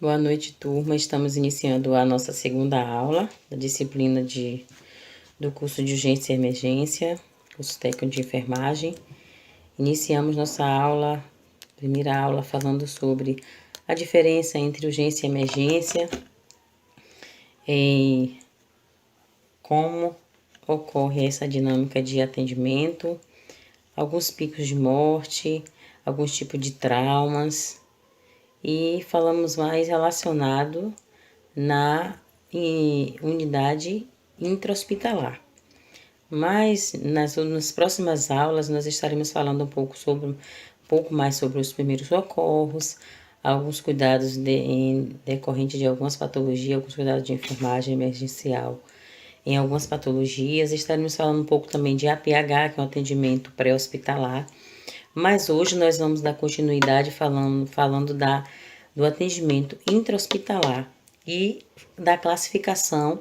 Boa noite, turma. Estamos iniciando a nossa segunda aula da disciplina do curso de Urgência e Emergência, curso técnico de enfermagem. Iniciamos nossa aula, primeira aula, falando sobre a diferença entre urgência e emergência, e como ocorre essa dinâmica de atendimento, alguns picos de morte, alguns tipos de traumas, e falamos mais relacionado na unidade intra-hospitalar. Mas nas próximas aulas nós estaremos falando um pouco mais sobre os primeiros socorros, alguns cuidados decorrentes de algumas patologias, alguns cuidados de enfermagem emergencial em algumas patologias. Estaremos falando um pouco também de APH, que é um atendimento pré-hospitalar. Mas hoje nós vamos dar continuidade falando do atendimento intra-hospitalar e da classificação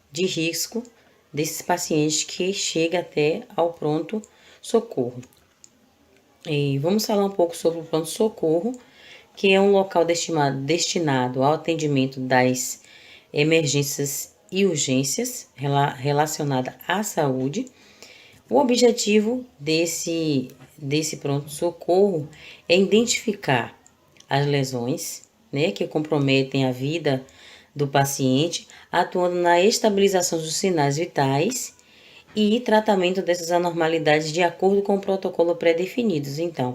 de risco desses pacientes que chegam até ao pronto-socorro. E vamos falar um pouco sobre o pronto-socorro, que é um local destinado ao atendimento das emergências e urgências relacionadas à saúde. O objetivo desse pronto-socorro é identificar as lesões, que comprometem a vida do paciente, atuando na estabilização dos sinais vitais e tratamento dessas anormalidades de acordo com o protocolo pré-definidos. Então,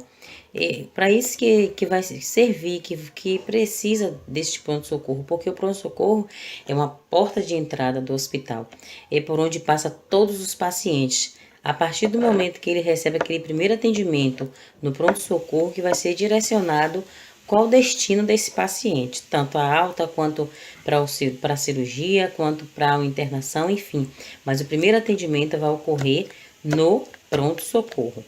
para isso que vai servir, que precisa deste pronto-socorro, porque o pronto-socorro é uma porta de entrada do hospital, é por onde passa todos os pacientes. A partir do momento que ele recebe aquele primeiro atendimento no pronto-socorro, que vai ser direcionado qual o destino desse paciente, tanto a alta quanto para a cirurgia, quanto para a internação, enfim. Mas o primeiro atendimento vai ocorrer no pronto-socorro.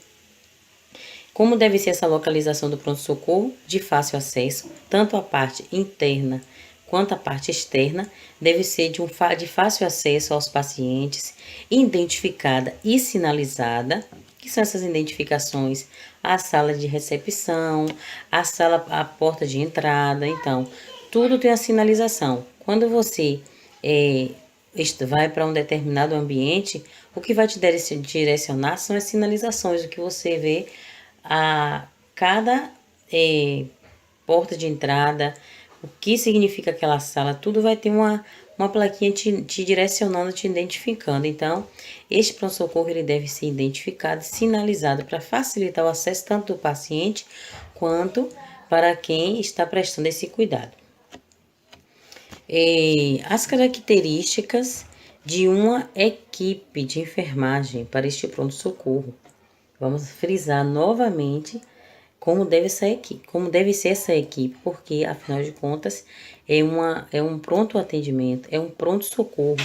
Como deve ser essa localização do pronto-socorro? De fácil acesso, tanto a parte interna quanto a parte externa, deve ser de fácil acesso aos pacientes, identificada e sinalizada. Que são essas identificações? A sala de recepção, a porta de entrada. Então, tudo tem a sinalização. Quando você vai para um determinado ambiente, o que vai te direcionar são as sinalizações, o que você vê a cada porta de entrada, o que significa aquela sala, tudo vai ter uma plaquinha te direcionando, te identificando. Então, este pronto-socorro ele deve ser identificado e sinalizado para facilitar o acesso tanto do paciente quanto para quem está prestando esse cuidado. As características de uma equipe de enfermagem para este pronto-socorro. Vamos frisar novamente como deve ser essa equipe, porque afinal de contas é um pronto atendimento, é um pronto socorro.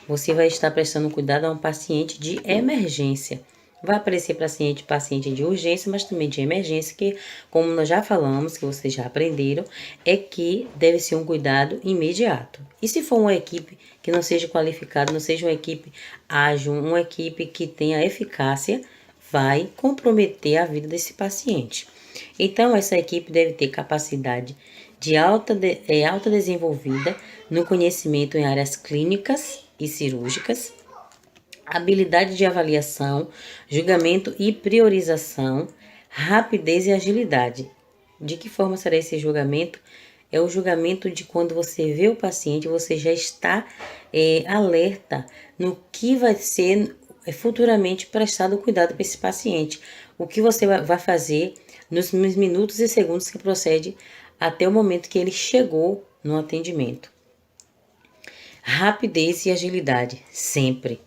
Você vai estar prestando cuidado a um paciente de emergência. Vai aparecer paciente de urgência, mas também de emergência, que, como nós já falamos, que vocês já aprenderam, é que deve ser um cuidado imediato. E se for uma equipe que não seja qualificada, não seja uma equipe ágil, uma equipe que tenha eficácia, vai comprometer a vida desse paciente. Então, essa equipe deve ter capacidade de alta desenvolvida no conhecimento em áreas clínicas e cirúrgicas, habilidade de avaliação, julgamento e priorização, rapidez e agilidade. De que forma será esse julgamento? É o julgamento de quando você vê o paciente, você já está alerta no que vai ser futuramente prestado cuidado para esse paciente. O que você vai fazer nos minutos e segundos que procede até o momento que ele chegou no atendimento. Rapidez e agilidade, sempre.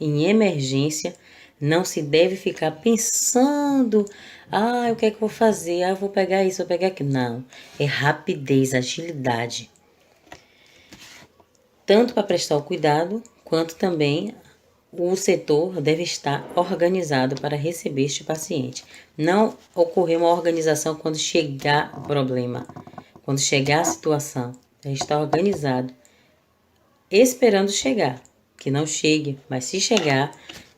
Em emergência, não se deve ficar pensando, o que é que eu vou fazer? Eu vou pegar isso, vou pegar aquilo. Não, é rapidez, agilidade. Tanto para prestar o cuidado, quanto também o setor deve estar organizado para receber este paciente. Não ocorrer uma organização quando chegar o problema, quando chegar a situação. Deve estar organizado, esperando chegar. Que não chegue, mas se chegar,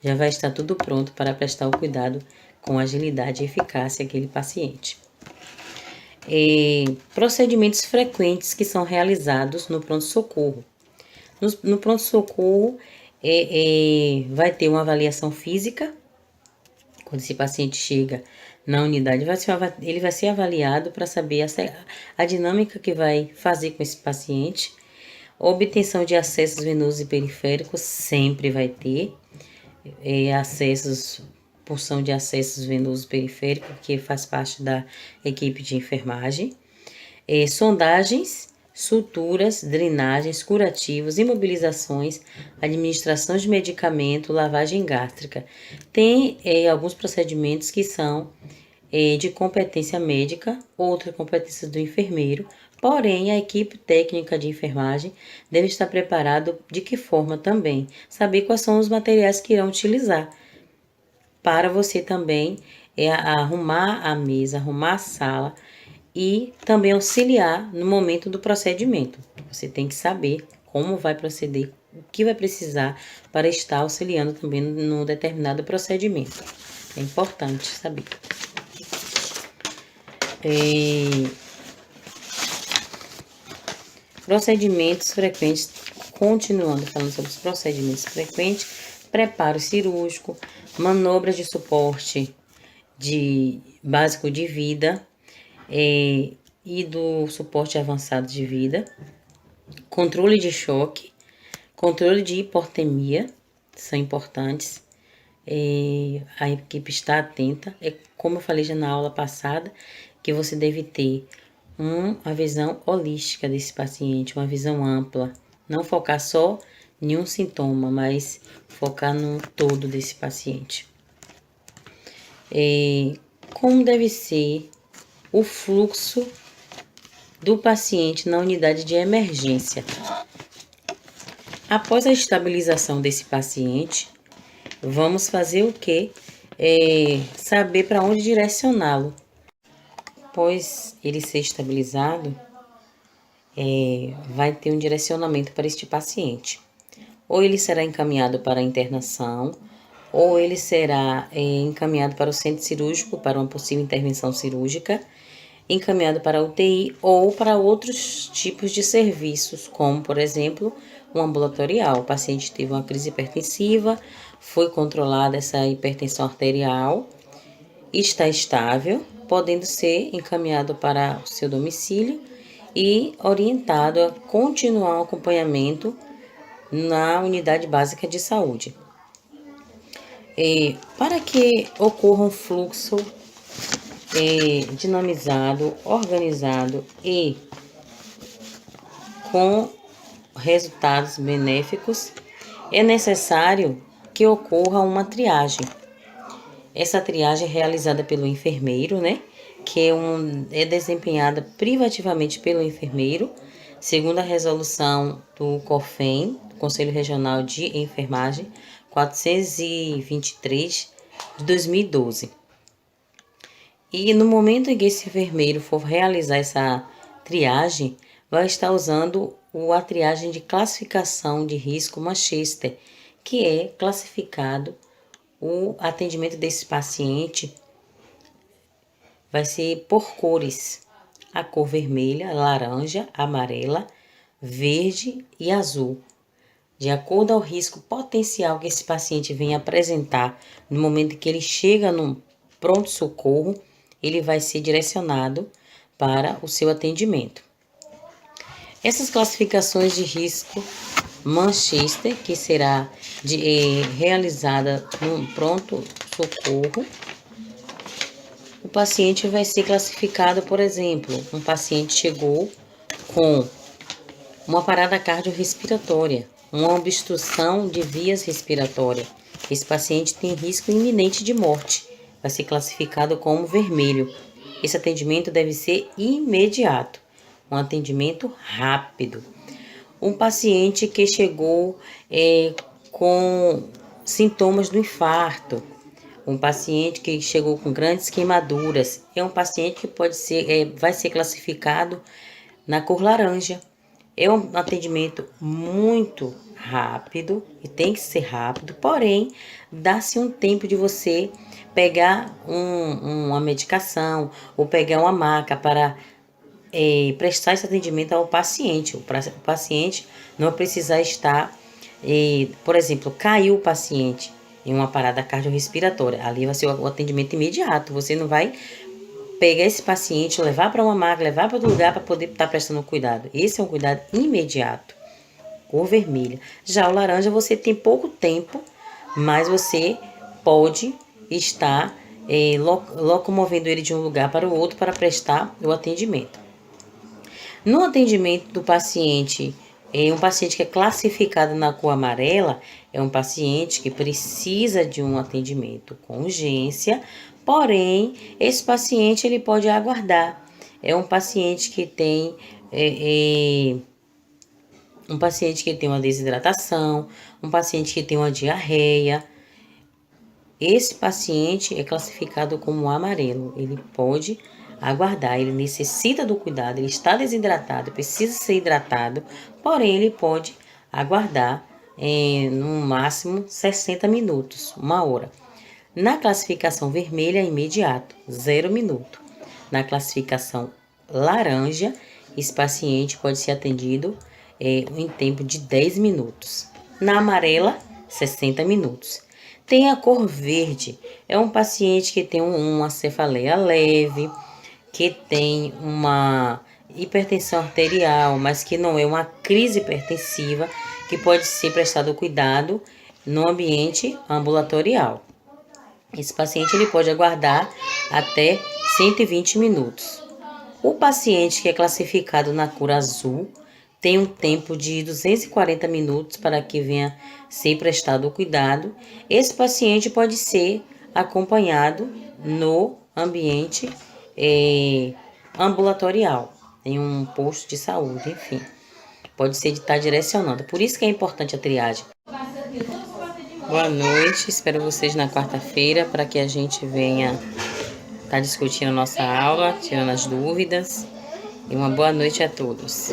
já vai estar tudo pronto para prestar o cuidado com agilidade e eficácia àquele paciente. procedimentos frequentes que são realizados no pronto-socorro. No pronto-socorro, vai ter uma avaliação física. Quando esse paciente chega na unidade, ele vai ser avaliado para saber a dinâmica que vai fazer com esse paciente. Obtenção de acessos venosos e periféricos sempre vai ter. Porção de acessos venosos periféricos, que faz parte da equipe de enfermagem. Sondagens, suturas, drenagens, curativos, imobilizações, administração de medicamento, lavagem gástrica. Tem alguns procedimentos que são de competência médica, outra competência do enfermeiro, porém a equipe técnica de enfermagem deve estar preparado de que forma também, saber quais são os materiais que irão utilizar, para você também arrumar a mesa, arrumar a sala, e também auxiliar no momento do procedimento. Você tem que saber como vai proceder, o que vai precisar para estar auxiliando também no determinado procedimento. É importante saber. Procedimentos frequentes, continuando falando sobre os procedimentos frequentes: preparo cirúrgico, manobras de suporte básico de vida, e do suporte avançado de vida, controle de choque, controle de hipotermia, são importantes. A equipe está atenta. Como eu falei já na aula passada, que você deve ter uma visão holística desse paciente, uma visão ampla. Não focar só em um sintoma, mas focar no todo desse paciente. Como deve ser o fluxo do paciente na unidade de emergência. Após a estabilização desse paciente, vamos fazer o quê? Saber para onde direcioná-lo. Após ele ser estabilizado, vai ter um direcionamento para este paciente. Ou ele será encaminhado para a internação, ou ele será encaminhado para o centro cirúrgico para uma possível intervenção cirúrgica, encaminhado para a UTI ou para outros tipos de serviços, como, por exemplo, um ambulatorial. O paciente teve uma crise hipertensiva, foi controlada essa hipertensão arterial, está estável, podendo ser encaminhado para o seu domicílio e orientado a continuar o acompanhamento na unidade básica de saúde. Para que ocorra um fluxo dinamizado, organizado e com resultados benéficos, é necessário que ocorra uma triagem. Essa triagem é realizada pelo enfermeiro, que é desempenhada privativamente pelo enfermeiro, segundo a resolução do COFEN, Conselho Regional de Enfermagem, 423 de 2012. E no momento em que esse enfermeiro for realizar essa triagem, vai estar usando a triagem de classificação de risco Manchester, que é classificado o atendimento desse paciente, vai ser por cores: a cor vermelha, laranja, amarela, verde e azul. De acordo ao risco potencial que esse paciente vem apresentar no momento que ele chega no pronto-socorro, ele vai ser direcionado para o seu atendimento. Essas classificações de risco Manchester, que será realizada no pronto-socorro, o paciente vai ser classificado, por exemplo, um paciente chegou com uma parada cardiorrespiratória, uma obstrução de vias respiratórias. Esse paciente tem risco iminente de morte, vai ser classificado como vermelho. Esse atendimento deve ser imediato, um atendimento rápido. Um paciente que chegou com sintomas do infarto, um paciente que chegou com grandes queimaduras, é um paciente que vai ser classificado na cor laranja. É um atendimento muito rápido e tem que ser rápido, porém, dá-se um tempo de você pegar uma medicação ou pegar uma maca para prestar esse atendimento ao paciente. O paciente não precisa estar, por exemplo, caiu o paciente em uma parada cardiorrespiratória. Ali vai ser o atendimento imediato. Você não vai pegar esse paciente, levar para uma maca, levar para outro lugar para poder estar prestando cuidado. Esse é um cuidado imediato. Cor vermelha. Já o laranja você tem pouco tempo, mas você pode estar locomovendo ele de um lugar para o outro para prestar o atendimento. No atendimento do paciente, um paciente que é classificado na cor amarela, é um paciente que precisa de um atendimento com urgência, porém, esse paciente ele pode aguardar. É um paciente que tem uma desidratação, um paciente que tem uma diarreia. Esse paciente é classificado como amarelo. Ele pode aguardar, ele necessita do cuidado, ele está desidratado, precisa ser hidratado, porém ele pode aguardar no máximo 60 minutos, 1 hora. Na classificação vermelha é imediato, 0 minuto. Na classificação laranja, esse paciente pode ser atendido em tempo de 10 minutos. Na amarela, 60 minutos. Tem a cor verde, é um paciente que tem uma cefaleia leve, que tem uma hipertensão arterial, mas que não é uma crise hipertensiva, que pode ser prestado cuidado no ambiente ambulatorial. Esse paciente ele pode aguardar até 120 minutos. O paciente que é classificado na cor azul tem um tempo de 240 minutos para que venha ser prestado o cuidado. Esse paciente pode ser acompanhado no ambiente ambulatorial, em um posto de saúde, enfim. Pode ser de estar direcionando. Por isso que é importante a triagem. Boa noite, espero vocês na quarta-feira para que a gente venha estar discutindo a nossa aula, tirando as dúvidas. E uma boa noite a todos.